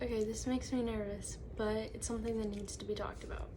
Okay, this makes me nervous, but it's something that needs to be talked about.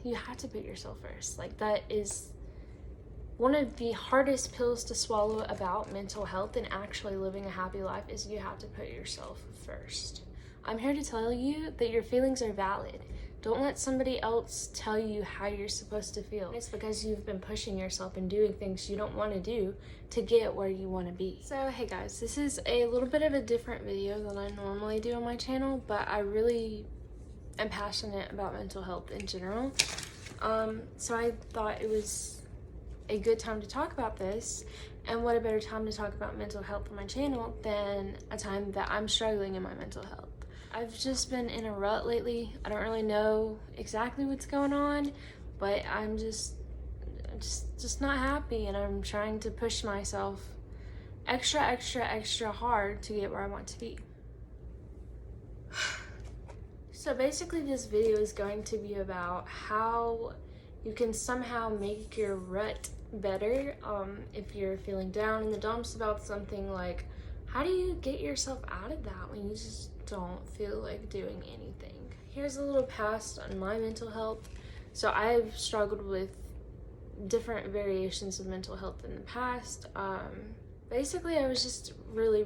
You have to put yourself first. Like, that is one of the hardest pills to swallow about mental health and actually living a happy life, is you have to put yourself first. I'm here to tell you that your feelings are valid. Don't let somebody else tell you how you're supposed to feel. It's because you've been pushing yourself and doing things you don't want to do to get where you want to be. So hey guys, this is a little bit of a different video than I normally do on my channel, but I really am passionate about mental health in general. So I thought it was a good time to talk about this, and what a better time to talk about mental health on my channel than a time that I'm struggling in my mental health. I've just been in a rut lately. I don't really know exactly what's going on, but I'm just not happy, and I'm trying to push myself extra hard to get where I want to be. So basically this video is going to be about how you can somehow make your rut better. If you're feeling down in the dumps about something, like how do you get yourself out of that when you just don't feel like doing anything? Here's a little past on my mental health. So I've struggled with different variations of mental health in the past. Basically I was just really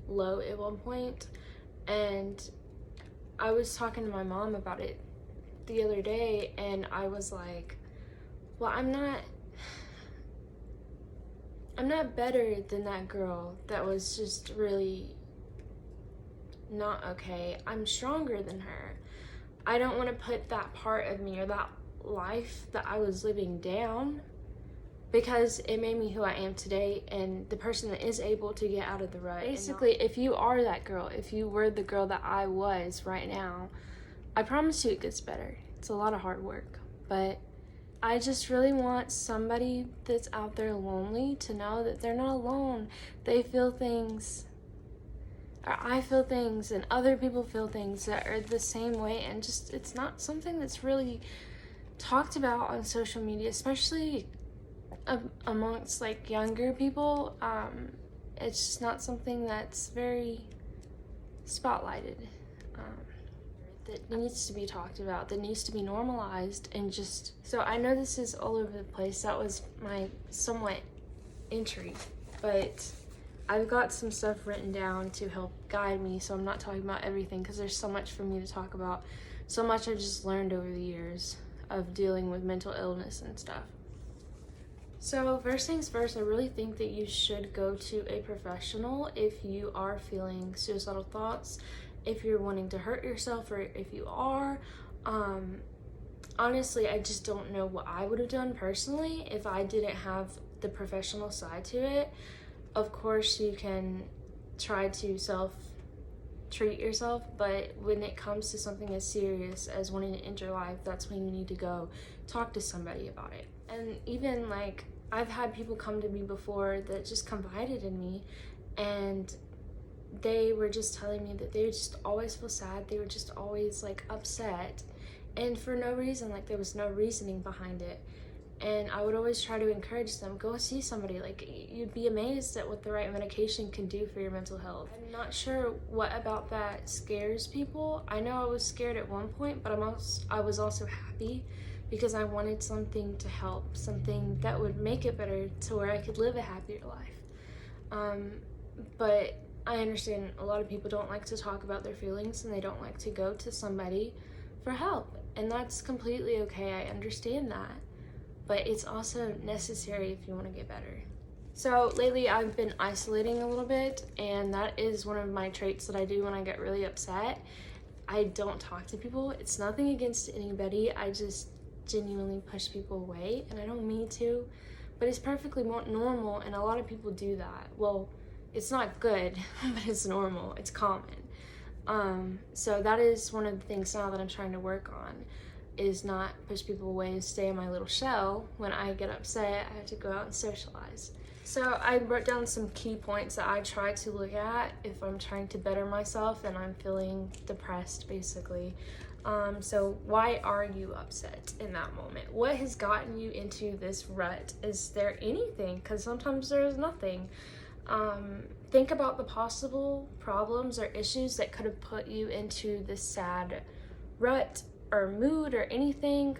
low at one point, and I was talking to my mom about it the other day, and I was like, well, I'm not better than that girl that was just really not okay. I'm stronger than her. I don't want to put that part of me or that life that I was living down, because it made me who I am today and the person that is able to get out of the rut. Basically, if you are that girl, if you were the girl that I was right now, I promise you it gets better. It's a lot of hard work, but I just really want somebody that's out there lonely to know that they're not alone. They feel things, or I feel things, and other people feel things that are the same way, and just it's not something that's really talked about on social media, especially amongst like younger people. It's just not something that's very spotlighted, that needs to be talked about, that needs to be normalized. And just, so I know this is all over the place. That was my somewhat entry, but I've got some stuff written down to help guide me, so I'm not talking about everything because there's so much for me to talk about, so much I've just learned over the years of dealing with mental illness and stuff. So first things first, I really think that you should go to a professional if you are feeling suicidal thoughts, if you're wanting to hurt yourself, or if you are. Honestly, I just don't know what I would have done personally if I didn't have the professional side to it. Of course, you can try to self-treat yourself, but when it comes to something as serious as wanting to end your life, that's when you need to go talk to somebody about it. And even like, I've had people come to me before that just confided in me, and they were just telling me that they would just always feel sad. They were just always like upset, and for no reason, like there was no reasoning behind it. And I would always try to encourage them, go see somebody. Like, you'd be amazed at what the right medication can do for your mental health. I'm not sure what about that scares people. I know I was scared at one point, but I was also happy, because I wanted something to help, something that would make it better to where I could live a happier life. But I understand a lot of people don't like to talk about their feelings, and they don't like to go to somebody for help, and that's completely okay. I understand that, but it's also necessary if you want to get better. So lately I've been isolating a little bit, and that is one of my traits that I do when I get really upset. I don't talk to people. It's nothing against anybody. I just genuinely push people away, and I don't mean to, but it's perfectly normal, and a lot of people do that. Well, it's not good, but it's normal, it's common. So that is one of the things now that I'm trying to work on, is not push people away and stay in my little shell. When I get upset, I have to go out and socialize. So I wrote down some key points that I try to look at if I'm trying to better myself and I'm feeling depressed, basically. So why are you upset in that moment? What has gotten you into this rut? Is there anything? Because sometimes there's nothing. Think about the possible problems or issues that could have put you into this sad rut or mood or anything.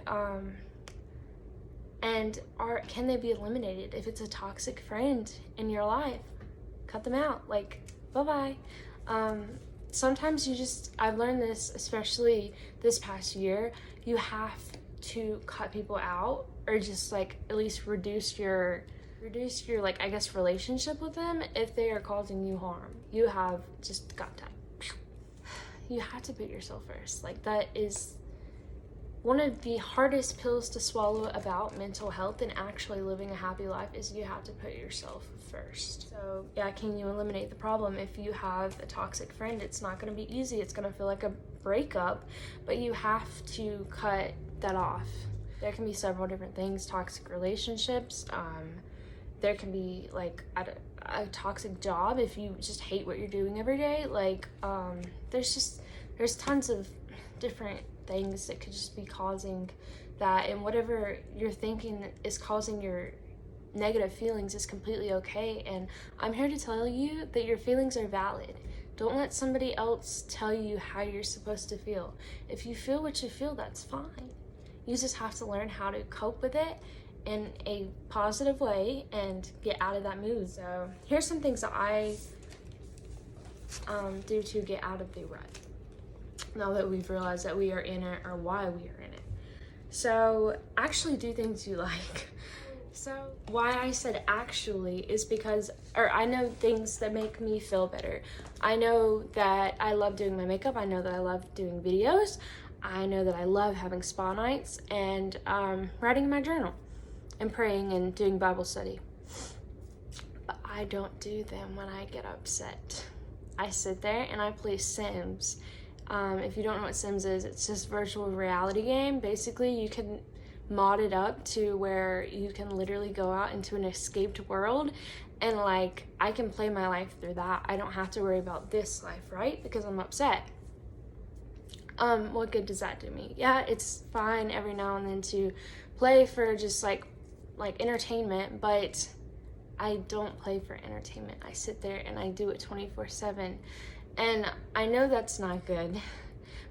And can they be eliminated? If it's a toxic friend in your life, cut them out. Like, bye-bye. Sometimes I've learned this, especially this past year, you have to cut people out, or just like at least reduce your like, I guess, relationship with them if they are causing you harm. You have just got to, you have to put yourself first. Like, that is one of the hardest pills to swallow about mental health and actually living a happy life, is you have to put yourself first. So yeah, can you eliminate the problem? If you have a toxic friend, it's not going to be easy. It's going to feel like a breakup, but you have to cut that off. There can be several different things. Toxic relationships, there can be like a toxic job if you just hate what you're doing every day. Like, there's tons of different things that could just be causing that, and whatever you're thinking is causing your negative feelings is completely okay. And I'm here to tell you that your feelings are valid. Don't let somebody else tell you how you're supposed to feel. If you feel what you feel, that's fine. You just have to learn how to cope with it in a positive way and get out of that mood. So here's some things that I do to get out of the rut, now that we've realized that we are in it, or why we are in it. So actually do things you like. So why I said actually is because, or I know things that make me feel better. I know that I love doing my makeup. I know that I love doing videos. I know that I love having spa nights and writing in my journal and praying and doing Bible study. But I don't do them when I get upset. I sit there and I play Sims. If you don't know what Sims is, it's just virtual reality game. Basically, you can mod it up to where you can literally go out into an escaped world, and like, I can play my life through that. I don't have to worry about this life, right? Because I'm upset. What good does that do me? Yeah, it's fine every now and then to play for just like entertainment, but I don't play for entertainment. I sit there and I do it 24/7. And I know that's not good,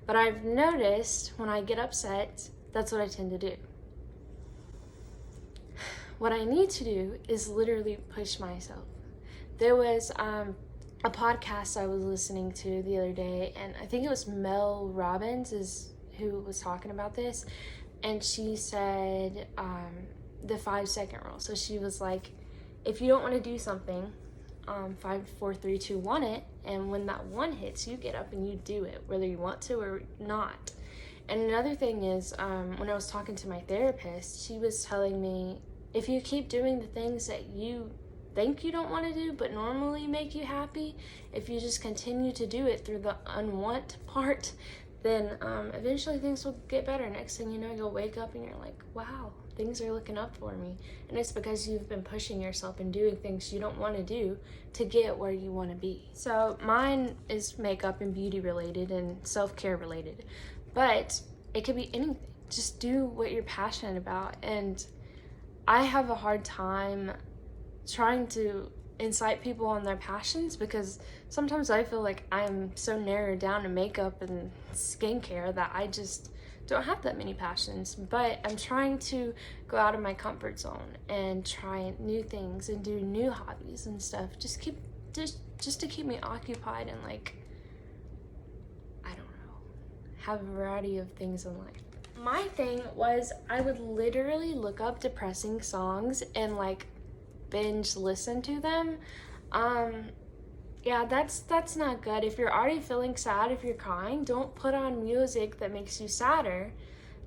but I've noticed when I get upset, that's what I tend to do. What I need to do is literally push myself. There was a podcast I was listening to the other day, and I think it was Mel Robbins who was talking about this, and she said the 5-second rule. So she was like, if you don't want to do something, 5, 4, 3, 2, 1 it, and when that 1 hits, you get up and you do it, whether you want to or not. And another thing is, when I was talking to my therapist, she was telling me, if you keep doing the things that you think you don't want to do but normally make you happy, if you just continue to do it through the unwant part, then eventually things will get better. Next thing you know, you'll wake up and you're like, wow, things are looking up for me. And it's because you've been pushing yourself and doing things you don't want to do to get where you want to be. So mine is makeup and beauty related and self-care related, but it could be anything. Just do what you're passionate about. And I have a hard time trying to incite people on their passions, because sometimes I feel like I'm so narrowed down to makeup and skincare that I just don't have that many passions. But I'm trying to go out of my comfort zone and try new things and do new hobbies and stuff. Just to keep me occupied and, like, I don't know, have a variety of things in life. My thing was, I would literally look up depressing songs and like binge listen to them. Yeah, that's not good. If you're already feeling sad, if you're crying, don't put on music that makes you sadder.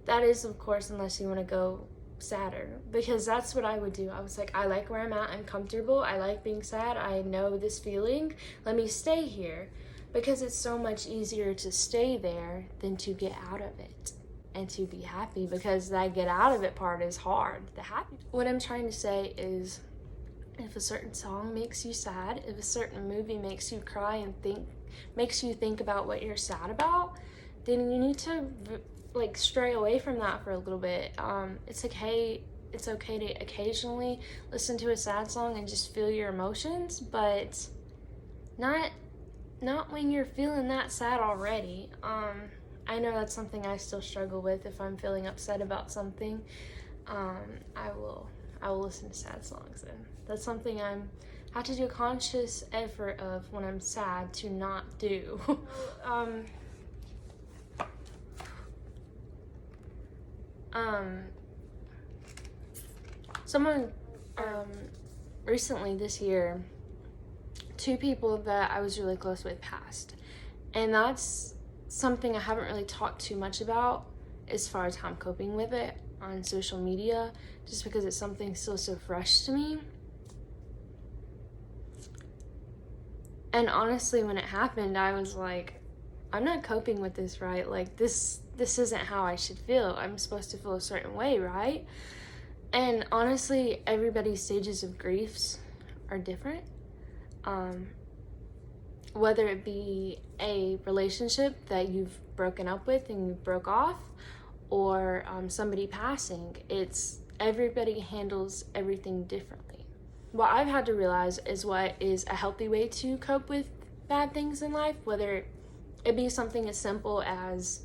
That is, of course, unless you want to go sadder, because that's what I would do. I was like, I like where I'm at, I'm comfortable, I like being sad, I know this feeling, let me stay here, because it's so much easier to stay there than to get out of it and to be happy, because that get out of it part is hard. The happy, what I'm trying to say is, if a certain song makes you sad, if a certain movie makes you cry and makes you think about what you're sad about, then you need to like stray away from that for a little bit. It's like, hey, it's okay to occasionally listen to a sad song and just feel your emotions, but not when you're feeling that sad already. I know that's something I still struggle with. If I'm feeling upset about something, I will listen to sad songs, and that's something I have to do a conscious effort of when I'm sad to not do. Someone recently this year, 2 people that I was really close with passed, and that's something I haven't really talked too much about as far as how I'm coping with it on social media, just because it's something still so fresh to me. And honestly, when it happened, I was like, I'm not coping with this right. Like, this isn't how I should feel. I'm supposed to feel a certain way, right? And honestly, everybody's stages of griefs are different. Whether it be a relationship that you've broken up with and you broke off, or somebody passing, everybody handles everything differently. What I've had to realize is what is a healthy way to cope with bad things in life, whether it be something as simple as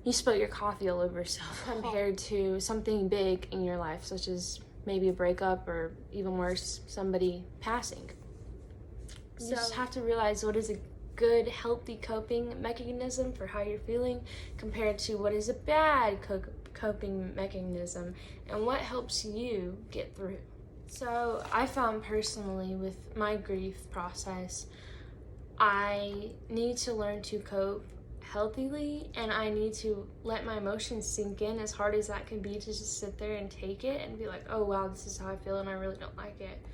you spill your coffee all over yourself, compared to something big in your life, such as maybe a breakup, or even worse, somebody passing. You just have to realize what is a good, healthy coping mechanism for how you're feeling compared to what is a bad coping mechanism, and what helps you get through. So I found personally with my grief process, I need to learn to cope healthily, and I need to let my emotions sink in, as hard as that can be, to just sit there and take it and be like, oh wow, this is how I feel and I really don't like it.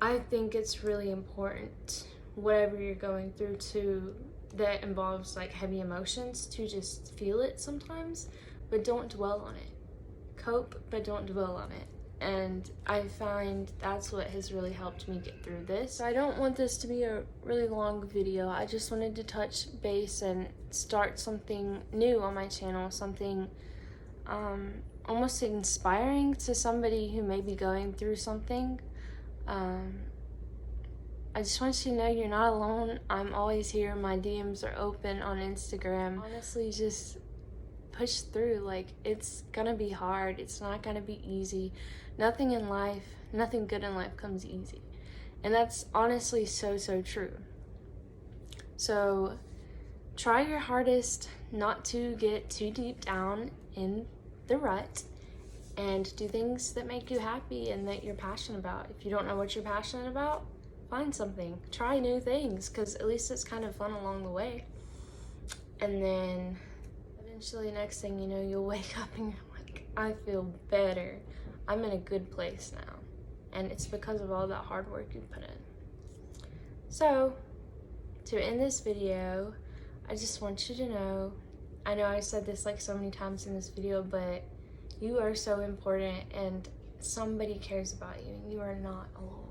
I think it's really important, whatever you're going through, that involves like heavy emotions, to just feel it sometimes, but don't dwell on it. Cope, but don't dwell on it. And I find that's what has really helped me get through this. I don't want this to be a really long video. I just wanted to touch base and start something new on my channel, something almost inspiring to somebody who may be going through something. I just want you to know you're not alone. I'm always here. My DMs are open on Instagram. Honestly, just push through. Like, it's gonna be hard. It's not gonna be easy. Nothing good in life comes easy. And that's honestly so true. So try your hardest not to get too deep down in the rut, and do things that make you happy and that you're passionate about. If you don't know what you're passionate about, find something. Try new things, because at least it's kind of fun along the way. And then eventually, next thing you know, you'll wake up and you're like, I feel better. I'm in a good place now. And it's because of all that hard work you put in. So, to end this video, I just want you to know, I know I said this like so many times in this video, but you are so important, and somebody cares about you, and you are not alone.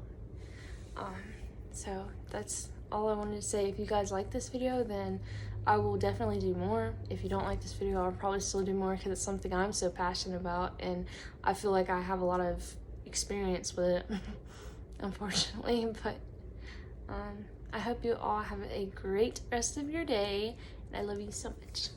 So that's all I wanted to say. If you guys like this video, then I will definitely do more. If you don't like this video, I'll probably still do more, because it's something I'm so passionate about, and I feel like I have a lot of experience with it, unfortunately. But I hope you all have a great rest of your day, and I love you so much.